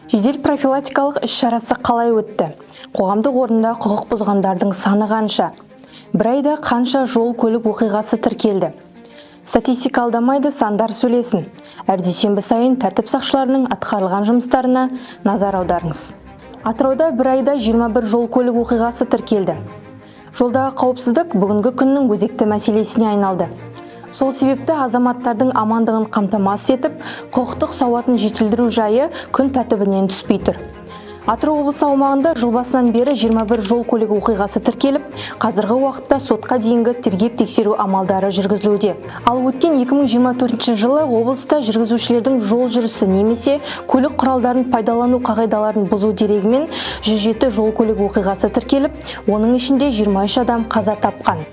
Жедел профилактикалық іс-шарасы қалай өтті? Қоғамдық орында құқық бұзғандардың саны қанша? Бір айда қанша жол көлік оқиғасы тіркелді? Статистика алдамайды, сандар сөйлесін. Әр дүйсенбі сайын тәртіп сақшыларының атқарылған жұмыстарына назар аударыңыз. Атырауда бір айда 21 жол көлік оқиғасы тіркелді. Жолдағы қауіпсіздік бүгінгі күннің өзекті мәселесіне айналды. Сол себепті азаматтардың амандығын қамтамасыз етіп, құқықтық сауатын жетілдіру жайы күн тәртібінен түспей тұр. Атырау облысы аумағында жыл басынан бері 21 жол көлік оқиғасы тіркеліп, қазіргі уақытта сотқа дейінгі тергеп-тексеру амалдары жүргізілуде. Ал өткен 2024 жылы облыста жүргізушілердің жол жүрісі немесе көлік құралдарын пайдалану қағидаларын бұзу дерегімен 107 жол көлік оқиғасы тіркеліп, оның ішінде 23 адам қаза тапқан.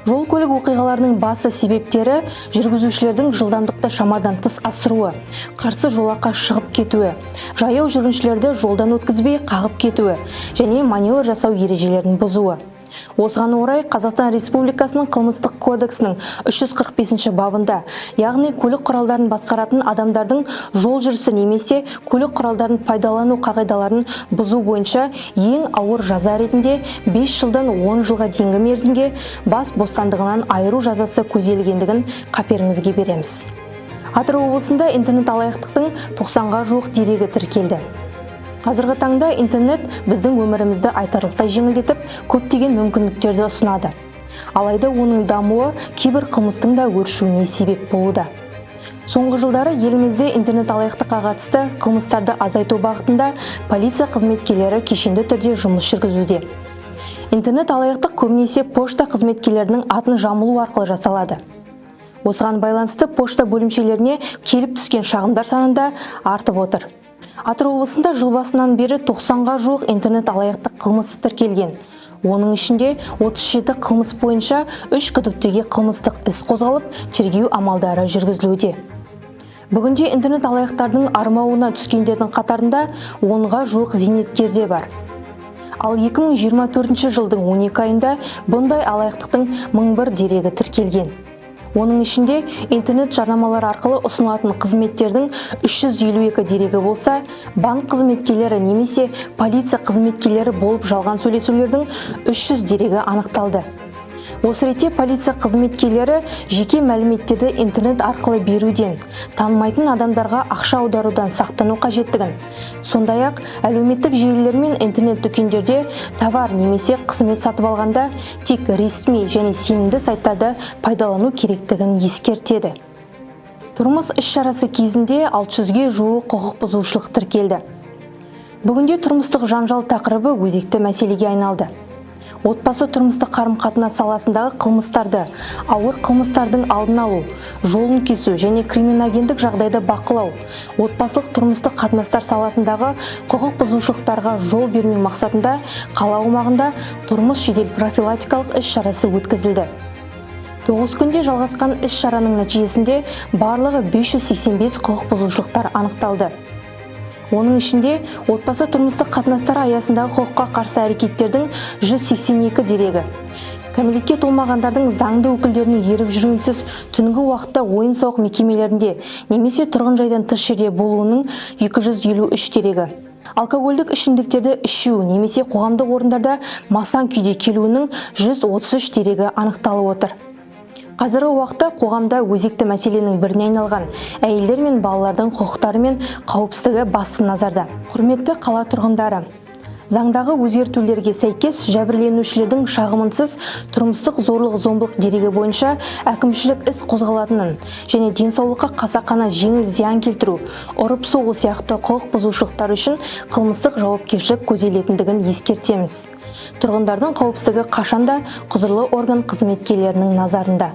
Жол көлік оқиғаларының басты себептері жүргізушілердің жылдамдықты шамадан тыс асыруы, қарсы жолаққа шығып кетуі, жаяу жүргіншілерді жолдан өткізбей қағып кетуі және маневр жасау ережелерін бұзуы. Осыған орай Қазақстан Республикасының қылмыстық кодексінің 345 бабында, яғни көлік құралдарын басқаратын адамдардың жол жүрісі немесе көлік құралдарын пайдалану қағидаларын бұзу бойынша ең ауыр жаза ретінде 5 жылдан 10 жылға дейінгі мерзімге бас бостандығынан айыру жазасы көзделгендігін қаперіңізге береміз. Атырау облысында интернет алаяқтықтың 90-ға жуық дерегі тіркелді. Қазіргі таңда интернет біздің өмірімізді айтарлықтай жеңілдетіп, көптеген мүмкіндіктерді ұсынады. Алайда оның дамуы кейбір қылмыстың да өршуіне себеп болуда. Соңғы жылдары елімізде интернет алаяқтыққа қатысты қылмыстарды азайту бағытында полиция қызметкерлері кешенді түрде жұмыс жүргізуде. Интернет алаяқтық көбінесе пошта қызметкерлерінің атын жамылу арқылы жасалады. Осыған байланысты пошта бөлімшелеріне келіп түскен шағымдар санында артып отыр. Атырау облысында жыл басынан бері 90-ға жуық интернет алаяқтық қылмысы тіркелген. Оның ішінде 37 қылмыс бойынша 3 күдіктіге қылмыстық іс қозғалып, тергеу амалдары жүргізілуде. Бүгінде интернет алаяқтардың армауына түскендердің қатарында 10-ға жуық зейнеткерде бар. Ал 2024 жылдың 12 айында бұндай алаяқтықтың 1001 дерегі тіркелген. Оның ішінде интернет жарнамалар арқылы ұсынылатын қызметтердің 352 дерегі болса, банк қызметкерлері немесе полиция қызметкерлері болып жалған сөйлесулердің 300 дерегі анықталды. Осы ретте полиция қызметкерлері жеке мәліметтерді интернет арқылы беруден, танымайтын адамдарға ақша аударудан сақтану қажеттігін, сондай-ақ әлеуметтік желілер мен интернет дүкендерде товар немесе қызмет сатып алғанда тек ресми және сенімді сайттарды пайдалану керектігін ескертеді. Тұрмыс іс-шарасы кезінде 600-ге жуық құқық бұзушылық тіркелді. Бүгінде тұрмыстық жанжал тақырыбы өзекті мәселеге айналды. Отбасы тұрмыстық қарым-қатынас саласындағы қылмыстарды, ауыр қылмыстардың алдын алу, жолын кесу және криминогендік жағдайды бақылау, отбасылық тұрмыстық қатынастар саласындағы құқық бұзушылықтарға жол бермеу мақсатында қала аумағында тұрмыс жедел профилактикалық іс-шарасы өткізілді. 9 күнде жалғасқан іс-шараның нәтижесінде барлығы 585 құқық бұзушылықтар анықталды. Оның ішінде отбасы тұрмыстық қатынастар аясындағы құқыққа қарсы әрекеттердің 182 дерегі, кәмелетке толмағандардың заңды өкілдеріне еріп жүруінсіз түнгі уақытта ойын-сауық мекемелерінде немесе тұрғын жайдан тыс жерде болуының 253 дерегі, алкогольдік ішімдіктерді ішу немесе қоғамдық орындарда масаң күйде келуінің 133 дерегі анықталып отыр. Қазіргі уақытта қоғамда өзекті мәселенің біріне айналған әйелдер мен балалардың құқықтары мен қауіпсіздігі басты назарда. Құрметті қала тұрғындары, заңдағы өзгертулерге сәйкес жәбірленушілердің шағымынсыз тұрмыстық зорлық-зомбылық дерегі бойынша әкімшілік іс қозғалатынын және денсаулыққа қасақана жеңіл зиян келтіру, ұрып-соғу сияқты құқық бұзушылықтар үшін қылмыстық жауапкершілік көзделетіндігін ескертеміз. Тұрғындардың қауіпсіздігі қашанда құзырлы орган қызметкерлерінің назарында.